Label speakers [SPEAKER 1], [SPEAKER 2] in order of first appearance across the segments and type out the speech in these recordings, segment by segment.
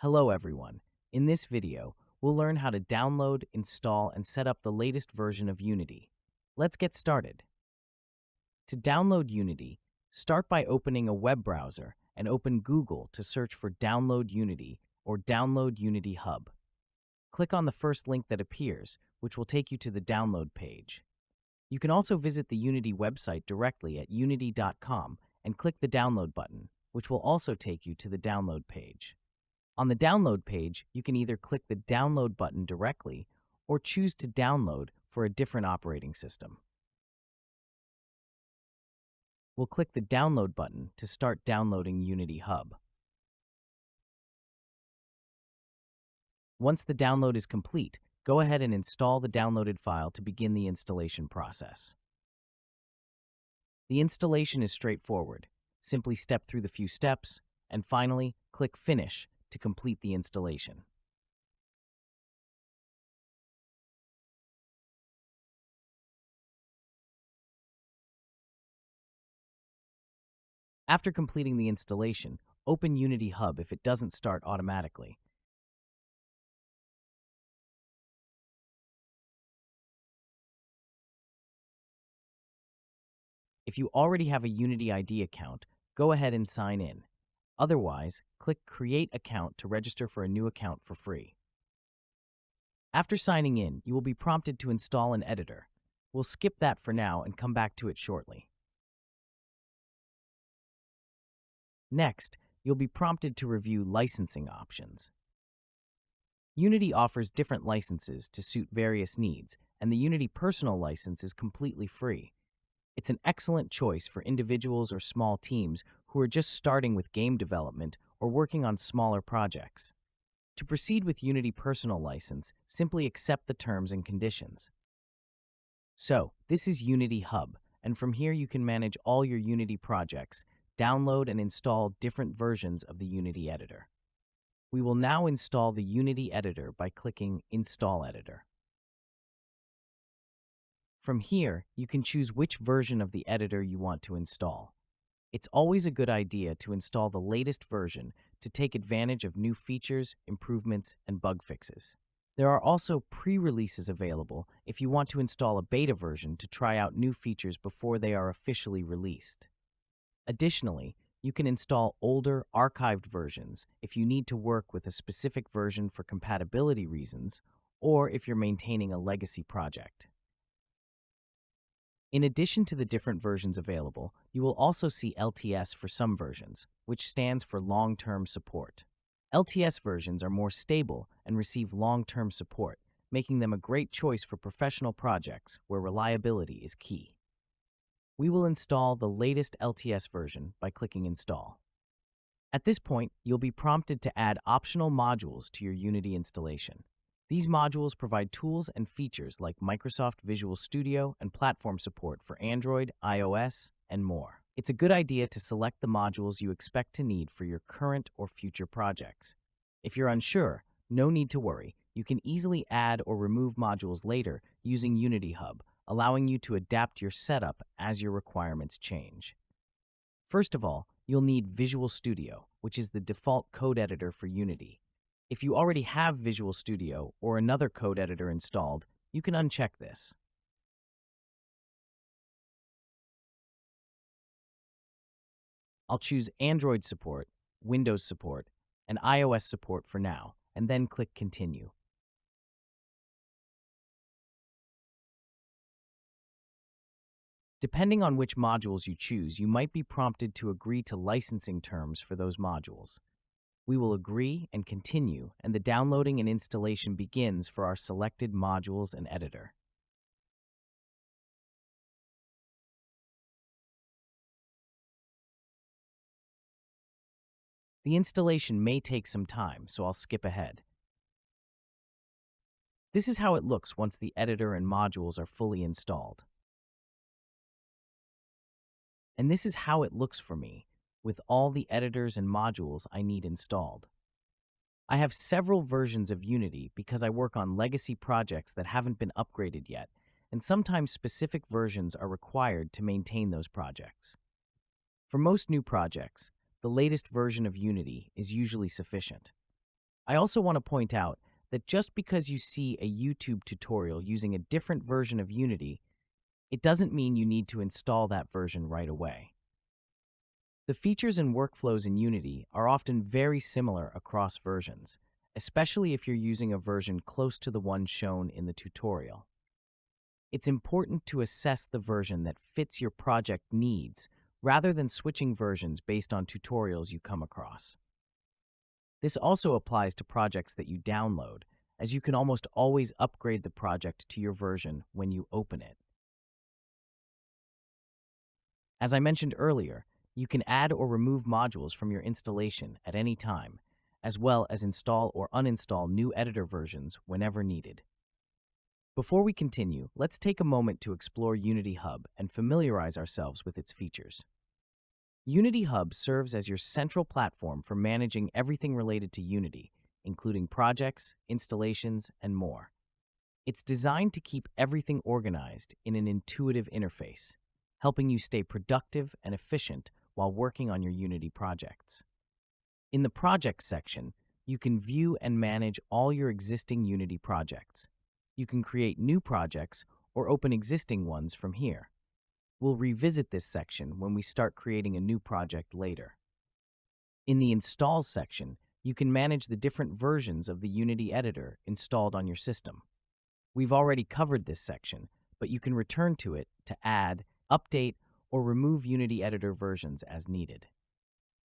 [SPEAKER 1] Hello everyone. In this video, we'll learn how to download, install, and set up the latest version of Unity. Let's get started. To download Unity, start by opening a web browser and open Google to search for Download Unity or Download Unity Hub. Click on the first link that appears, which will take you to the download page. You can also visit the Unity website directly at unity.com and click the download button, which will also take you to the download page. On the download page, you can either click the download button directly or choose to download for a different operating system. We'll click the download button to start downloading Unity Hub. Once the download is complete, go ahead and install the downloaded file to begin the installation process. The installation is straightforward. Simply step through the few steps, and finally, click Finish to complete the installation. After completing the installation, open Unity Hub if it doesn't start automatically. If you already have a Unity ID account, go ahead and sign in. Otherwise, click Create Account to register for a new account for free. After signing in, you will be prompted to install an editor. We'll skip that for now and come back to it shortly. Next, you'll be prompted to review licensing options. Unity offers different licenses to suit various needs, and the Unity Personal license is completely free. It's an excellent choice for individuals or small teams who are just starting with game development or working on smaller projects. To proceed with Unity Personal License, simply accept the terms and conditions. So, this is Unity Hub, and from here you can manage all your Unity projects, download and install different versions of the Unity editor. We will now install the Unity editor by clicking Install Editor. From here, you can choose which version of the editor you want to install. It's always a good idea to install the latest version to take advantage of new features, improvements, and bug fixes. There are also pre-releases available if you want to install a beta version to try out new features before they are officially released. Additionally, you can install older, archived versions if you need to work with a specific version for compatibility reasons or if you're maintaining a legacy project. In addition to the different versions available, you will also see LTS for some versions, which stands for long-term support. LTS versions are more stable and receive long-term support, making them a great choice for professional projects where reliability is key. We will install the latest LTS version by clicking Install. At this point, you'll be prompted to add optional modules to your Unity installation. These modules provide tools and features like Microsoft Visual Studio and platform support for Android, iOS, and more. It's a good idea to select the modules you expect to need for your current or future projects. If you're unsure, no need to worry. You can easily add or remove modules later using Unity Hub, allowing you to adapt your setup as your requirements change. First of all, you'll need Visual Studio, which is the default code editor for Unity. If you already have Visual Studio or another code editor installed, you can uncheck this. I'll choose Android support, Windows support, and iOS support for now, and then click Continue. Depending on which modules you choose, you might be prompted to agree to licensing terms for those modules. We will agree and continue, and the downloading and installation begins for our selected modules and editor. The installation may take some time, so I'll skip ahead. This is how it looks once the editor and modules are fully installed. And this is how it looks for me, with all the editors and modules I need installed. I have several versions of Unity because I work on legacy projects that haven't been upgraded yet, and sometimes specific versions are required to maintain those projects. For most new projects, the latest version of Unity is usually sufficient. I also want to point out that just because you see a YouTube tutorial using a different version of Unity, it doesn't mean you need to install that version right away. The features and workflows in Unity are often very similar across versions, especially if you're using a version close to the one shown in the tutorial. It's important to assess the version that fits your project needs rather than switching versions based on tutorials you come across. This also applies to projects that you download, as you can almost always upgrade the project to your version when you open it. As I mentioned earlier, you can add or remove modules from your installation at any time, as well as install or uninstall new editor versions whenever needed. Before we continue, let's take a moment to explore Unity Hub and familiarize ourselves with its features. Unity Hub serves as your central platform for managing everything related to Unity, including projects, installations, and more. It's designed to keep everything organized in an intuitive interface, helping you stay productive and efficient while working on your Unity projects. In the Projects section, you can view and manage all your existing Unity projects. You can create new projects or open existing ones from here. We'll revisit this section when we start creating a new project later. In the Installs section, you can manage the different versions of the Unity editor installed on your system. We've already covered this section, but you can return to it to add, update, or remove Unity editor versions as needed.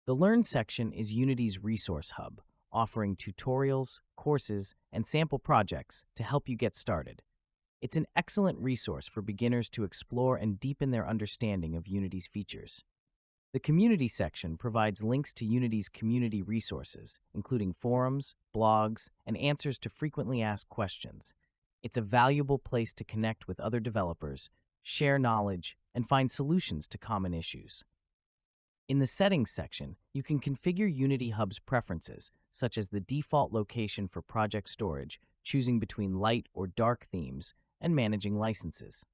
[SPEAKER 1] The Learn section is Unity's resource hub, offering tutorials, courses, and sample projects to help you get started. It's an excellent resource for beginners to explore and deepen their understanding of Unity's features. The Community section provides links to Unity's community resources, including forums, blogs, and answers to frequently asked questions. It's a valuable place to connect with other developers, share knowledge, and find solutions to common issues. In the Settings section, you can configure Unity Hub's preferences, such as the default location for project storage, choosing between light or dark themes, and managing licenses.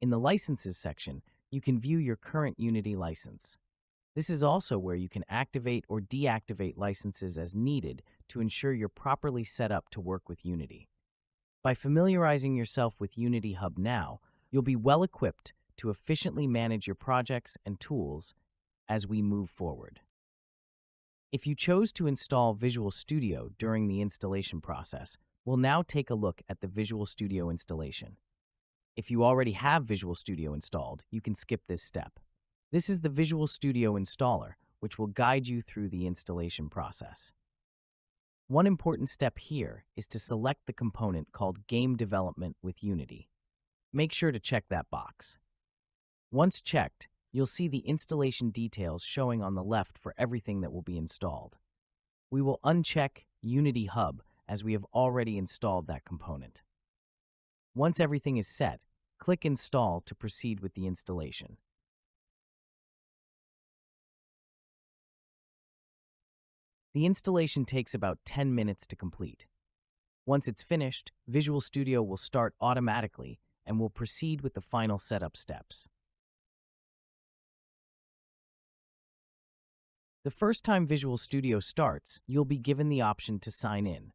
[SPEAKER 1] In the Licenses section, you can view your current Unity license. This is also where you can activate or deactivate licenses as needed to ensure you're properly set up to work with Unity. By familiarizing yourself with Unity Hub now, you'll be well equipped to efficiently manage your projects and tools as we move forward. If you chose to install Visual Studio during the installation process, we'll now take a look at the Visual Studio installation. If you already have Visual Studio installed, you can skip this step. This is the Visual Studio installer, which will guide you through the installation process. One important step here is to select the component called Game Development with Unity. Make sure to check that box. Once checked, you'll see the installation details showing on the left for everything that will be installed. We will uncheck Unity Hub as we have already installed that component. Once everything is set, click Install to proceed with the installation. The installation takes about 10 minutes to complete. Once it's finished, Visual Studio will start automatically and will proceed with the final setup steps. The first time Visual Studio starts, you'll be given the option to sign in.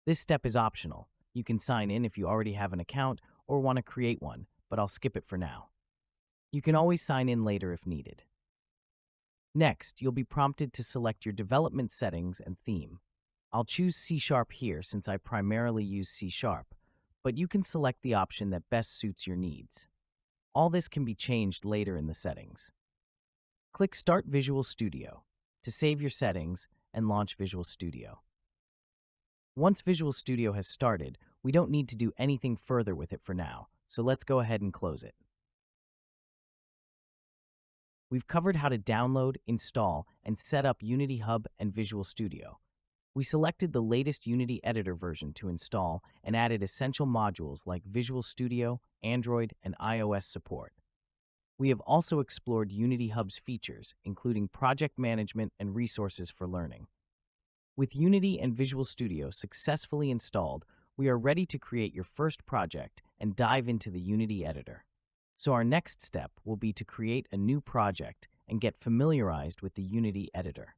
[SPEAKER 1] This step is optional. You can sign in if you already have an account or want to create one, but I'll skip it for now. You can always sign in later if needed. Next, you'll be prompted to select your development settings and theme. I'll choose C# here since I primarily use C#, but you can select the option that best suits your needs. All this can be changed later in the settings. Click Start Visual Studio to save your settings and launch Visual Studio. Once Visual Studio has started, we don't need to do anything further with it for now, so let's go ahead and close it. We've covered how to download, install, and set up Unity Hub and Visual Studio. We selected the latest Unity Editor version to install and added essential modules like Visual Studio, Android, and iOS support. We have also explored Unity Hub's features, including project management and resources for learning. With Unity and Visual Studio successfully installed, we are ready to create your first project and dive into the Unity Editor. So our next step will be to create a new project and get familiarized with the Unity Editor.